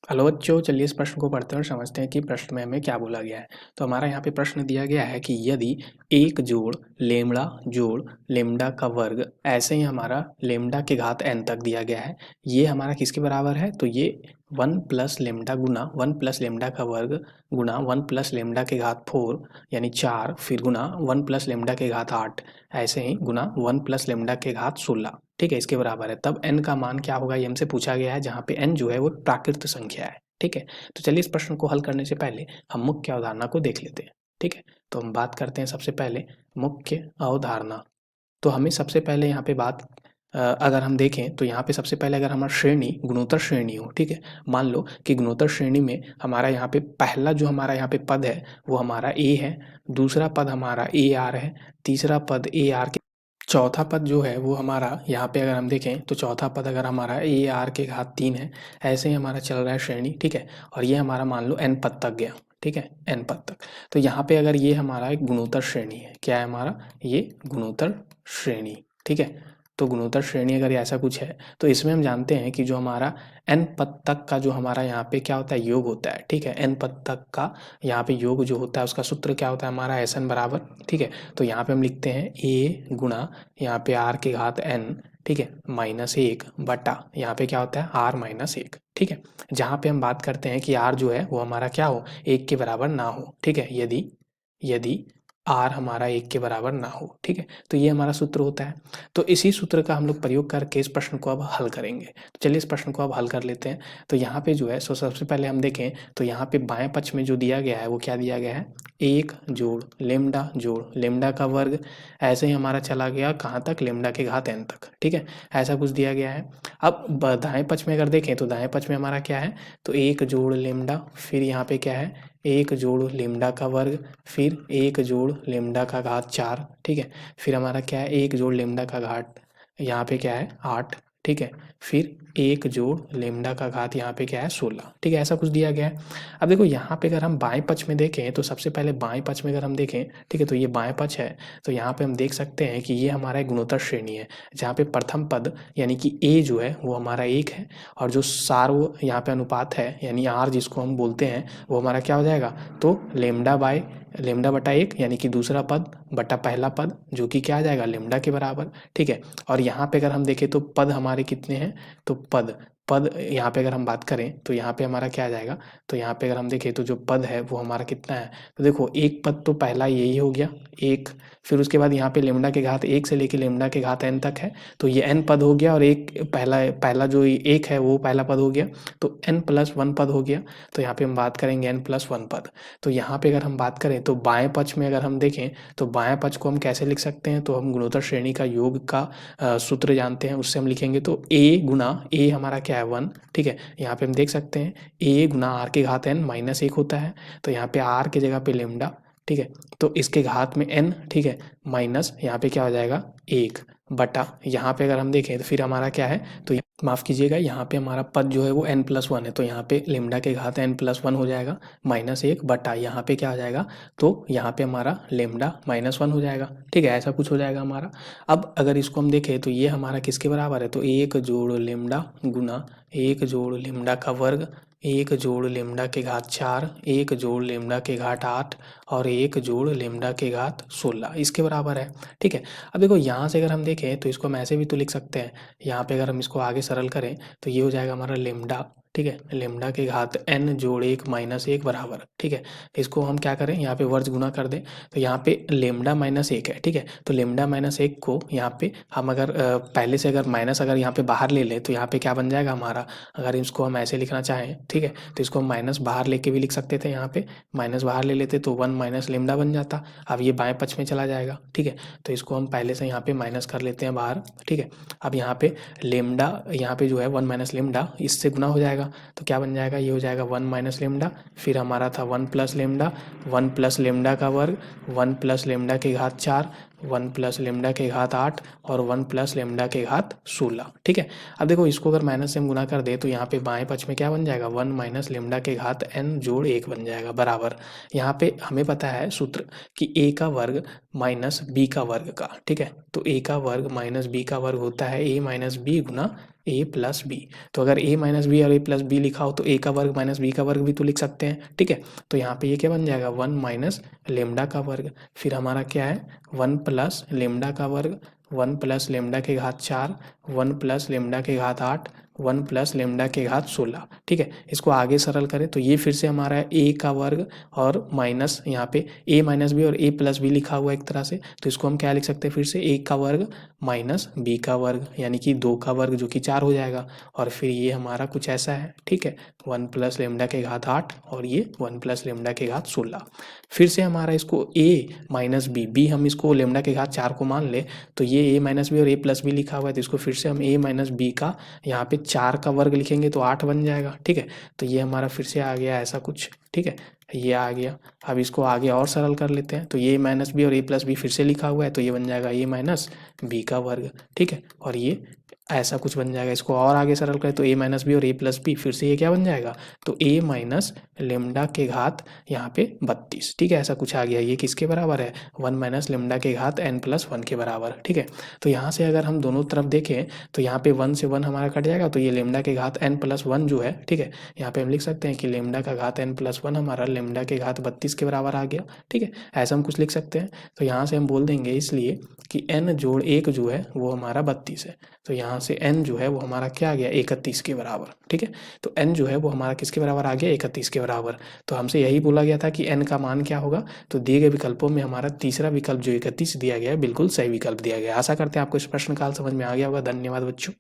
Hello बच्चों, चलिए इस प्रश्न को पढ़ते हैं और समझते हैं कि प्रश्न में हमें क्या बोला गया है। तो हमारा यहाँ पे प्रश्न दिया गया है कि यदि एक जोड़ लेमडा का वर्ग, ऐसे ही हमारा लेमडा के घात n तक दिया गया है, ये हमारा किसके बराबर है? तो ये 1 प्लस लेमडा गुना 1 प्लस लेमडा का वर्ग गुना 1 प्लस लेमडा के घात 4 यानी 4, फिर गुना 1 प्लस लेमडा के घात 8, ऐसे ही गुना 1 प्लस लेमडा के घात 16, ठीक है, इसके बराबर है। तब n का मान क्या होगा, ये हमसे पूछा गया है, जहाँ पे n जो है वो प्राकृत संख्या है। ठीक है, तो चलिए इस प्रश्न को हल करने से पहले हम मुख्य अवधारणा को देख लेते हैं। ठीक है, तो हम बात करते हैं सबसे पहले मुख्य अवधारणा। तो हमें सबसे पहले यहाँ पे बात अगर हम देखें तो यहाँ पे सबसे पहले अगर हमारा श्रेणी गुणोत्तर श्रेणी हो, ठीक है, मान लो कि गुणोत्तर श्रेणी में हमारा यहाँ पे पहला जो हमारा यहाँ पे पद है वो हमारा a है, दूसरा पद हमारा AR है, तीसरा पद AR के, चौथा पद जो है वो हमारा यहाँ पे अगर हम देखें तो चौथा पद अगर हमारा AR के घात 3 है। ऐसे ही हमारा चल रहा है श्रेणी, ठीक है, और ये हमारा मान लो n पद तक गया, ठीक है, n पद तक। तो यहाँ पे अगर ये हमारा एक गुणोत्तर श्रेणी है, क्या है हमारा ये गुणोत्तर श्रेणी, ठीक है। तो गुणोत्तर श्रेणी अगर ऐसा कुछ है तो इसमें हम जानते हैं कि जो हमारा n पद तक का जो हमारा यहाँ पे क्या होता है, योग होता है, ठीक है, n पद तक का यहाँ पे योग जो होता है उसका सूत्र क्या होता है हमारा Sn बराबर, ठीक है। तो यहाँ पे हम लिखते हैं a गुणा यहाँ पे r के घात n, ठीक है, -1 बटा यहाँ पे क्या होता है r-1, ठीक है। जहाँ पे हम बात करते हैं कि r जो है वो हमारा क्या हो, 1 के बराबर ना हो, ठीक है, यदि यदि r हमारा 1 के बराबर ना हो, ठीक है, तो ये हमारा सूत्र होता है। तो इसी सूत्र का हम लोग प्रयोग करके इस प्रश्न को अब हल करेंगे। तो चलिए इस प्रश्न को अब हल कर लेते हैं। तो यहाँ पे जो है सबसे पहले हम देखें तो यहाँ पे बाएं पक्ष में जो दिया गया है वो क्या दिया गया है, एक जोड़ लेमडा का वर्ग, ऐसे ही हमारा चला गया कहाँ तक, लेमडा के घात n तक, ठीक है, ऐसा कुछ दिया गया है। अब दाएं पक्ष में अगर देखें तो दाएं पक्ष में हमारा क्या है, तो एक जोड़ लेमडा, फिर यहाँ पे क्या है, एक जोड़ लेमडा का वर्ग, फिर एक जोड़ लेमडा का घात 4, ठीक है, फिर हमारा क्या है, एक जोड़ लेमडा का घात यहाँ पे क्या है 8, ठीक है, फिर एक जोड़ लेमडा का घात यहाँ पे क्या है 16, ठीक है, ऐसा कुछ दिया गया है। अब देखो यहाँ पे अगर हम बाएं पक्ष में देखें तो सबसे पहले बाएं पक्ष में अगर हम देखें, ठीक है, तो ये बाएं पक्ष है, तो यहाँ पे हम देख सकते हैं कि ये हमारा एक गुणोत्तर श्रेणी है, जहाँ पे प्रथम पद यानी कि a जो है वो हमारा 1 है, और जो सार्व यहाँ पे अनुपात है यानी r जिसको हम बोलते हैं वो हमारा क्या हो जाएगा, तो लेमडा बटा 1 यानी कि दूसरा पद बटा पहला पद, जो कि क्या आ जाएगा लेमडा के बराबर, ठीक है। और यहाँ पे अगर हम देखें तो पद हमारे कितने हैं, तो पद यहाँ पे अगर हम बात करें तो यहाँ पे हमारा क्या आ जाएगा, तो यहाँ पे अगर हम देखें तो जो पद है वो हमारा कितना है, तो देखो एक पद तो पहला यही हो गया एक, फिर उसके बाद यहाँ पे लेमडा के घात 1 से लेके लेमडा के घात n तक है, तो ये n पद हो गया, और एक पहला जो एक है वो पहला पद हो गया, तो n+1 पद हो गया। तो यहाँ पे हम बात करेंगे n+1 पद। तो यहाँ पे अगर हम बात करें तो बाएं पक्ष में अगर हम देखें तो बाएं पक्ष को हम कैसे लिख सकते हैं, तो हम गुणोत्तर श्रेणी का योग का सूत्र जानते हैं, उससे हम लिखेंगे तो a गुना a हमारा क्या है 1, ठीक है, यहाँ पे हम देख सकते हैं a गुना r के घात n-1 होता है, तो यहाँ पे r की जगह पे लेमडा, ठीक है, तो इसके घात में n, ठीक है, माइनस यहाँ पे क्या हो जाएगा 1 बटा, यहाँ पे अगर हम देखें तो फिर हमारा क्या है, तो माफ़ कीजिएगा, यहाँ पे हमारा पद जो है वो n+1 है, तो यहाँ पे लेमडा के घात n+1 हो जाएगा -1 बटा, यहाँ पे क्या हो जाएगा, तो यहाँ पे हमारा लेमडा -1 हो जाएगा, ठीक है, ऐसा कुछ हो जाएगा हमारा। अब अगर इसको हम देखें तो ये हमारा किसके बराबर है, तो एक जोड़ लेमडा गुना एक जोड़ लेमडा का वर्ग, एक जोड़ लेमडा के घात 4, एक जोड़ लेमडा के घात 8, और एक जोड़ लेमडा के घात 16, इसके बराबर है, ठीक है। अब देखो यहाँ से अगर हम देखें तो इसको हम ऐसे भी तो लिख सकते हैं, यहाँ पे अगर हम इसको आगे सरल करें तो ये हो जाएगा हमारा लेमडा, ठीक है, लेमडा के घात n जोड़ 1-1 बराबर, ठीक है। इसको हम क्या करें, यहाँ पे वर्ज गुना कर दें, तो यहाँ पे लेमडा -1 है, ठीक है, तो लेमडा -1 को यहाँ पे हम अगर पहले से अगर माइनस अगर यहाँ पे बाहर ले लें तो यहाँ पे क्या बन जाएगा हमारा, अगर इसको हम ऐसे लिखना चाहें, ठीक है, तो इसको हम माइनस बाहर लेके भी लिख सकते थे, यहाँ पे माइनस बाहर ले लेते तो 1 माइनस लेमडा बन जाता। अब ये बाएं पक्ष में चला जाएगा, ठीक है, तो इसको हम पहले से यहाँ पे माइनस कर लेते हैं बाहर, ठीक है। अब यहाँ पे लेमडा यहाँ पे जो है 1 माइनस लेमडा इससे गुना हो जाएगा, तो क्या बन जाएगा, ये हो जाएगा 1 माइनस लेमडा, फिर हमारा था 1 प्लस लेमडा, 1 प्लस लेमडा का वर्ग, 1 प्लस लेमडा के घात 4, 1 प्लस लेमडा के घात 8, और 1 प्लस लेमडा के घात 16, ठीक है। अब देखो इसको अगर माइनस से हम गुना कर दे तो यहाँ पे बाएं पक्ष में क्या बन जाएगा, 1 माइनस लेमडा के घात n जोड़ 1 बन जाएगा बराबर। यहाँ पे हमें पता है सूत्र कि a का वर्ग माइनस b का वर्ग का, ठीक है, तो a का वर्ग माइनस b का वर्ग होता है a माइनस बी गुना ए प्लस बी। तो अगर ए माइनस बी और ए प्लस बी लिखा हो तो ए का वर्ग माइनस बी का वर्ग भी तो लिख सकते हैं, ठीक है। तो यहाँ पे ये क्या बन जाएगा, 1 माइनस लेमडा का वर्ग, फिर हमारा क्या है 1 प्लस लेमडा का वर्ग, 1 प्लस लेमडा के घात 4, 1 प्लस लेमडा के घात 8, 1 प्लस लेमडा के घात 16, ठीक है। इसको आगे सरल करें तो ये फिर से हमारा है ए का वर्ग और माइनस यहाँ पे ए माइनस बी और ए प्लस बी लिखा हुआ है एक तरह से, तो इसको हम क्या लिख सकते हैं फिर से, ए का वर्ग माइनस बी का वर्ग, यानी कि 2 का वर्ग जो कि 4 हो जाएगा। और फिर ये हमारा कुछ ऐसा है, ठीक है, 1 प्लस लेमडा के घात 8 और ये 1 प्लस लेमडा के घात 16। फिर से हमारा इसको ए माइनस बी, बी हम इसको लेमडा के घात 4 को मान ले तो ये ए माइनस बी और ए प्लस बी लिखा हुआ है, तो इसको फिर से हम ए माइनस बी का यहाँ पे 4 का वर्ग लिखेंगे तो 8 बन जाएगा, ठीक है। तो ये हमारा फिर से आ गया ऐसा कुछ, ठीक है, ये आ गया। अब इसको आगे और सरल कर लेते हैं, तो ये माइनस बी और ए प्लस बी फिर से लिखा हुआ है तो ये बन जाएगा ए माइनस बी का वर्ग, ठीक है, और ये ऐसा कुछ बन जाएगा। इसको और आगे सरल करें तो ए माइनस बी और ए प्लस बी फिर से ये क्या बन जाएगा, तो ए माइनस लेमडा के घात यहाँ पे 32, ठीक है, ऐसा कुछ आ गया। ये किसके बराबर है, 1 माइनस लेमडा के घात n प्लस 1 के बराबर, ठीक है। तो यहाँ से अगर हम दोनों तरफ देखें तो यहाँ पे 1 से 1 हमारा कट जाएगा, तो ये लेमडा के घात n प्लस 1 जो है, ठीक है, यहाँ पे हम लिख सकते हैं कि लेमडा का घात n प्लस 1 हमारा लेमडा के घात 32 के बराबर आ गया, ठीक है, ऐसा हम कुछ लिख सकते हैं। तो यहाँ से हम बोल देंगे इसलिए कि n जोड़ 1 जो है वो हमारा 32 है, तो यहाँ से n जो है वो हमारा क्या आ गया 31 के बराबर, ठीक है। तो n जो है वो हमारा किसके बराबर आ गया, 31 के बराबर। तो हमसे यही बोला गया था कि n का मान क्या होगा, तो दिए गए विकल्पों में हमारा तीसरा विकल्प जो 31 दिया गया है बिल्कुल सही विकल्प दिया गया है। आशा करते हैं आपको इस प्रश्न काल समझ में आ गया होगा। धन्यवाद बच्चों।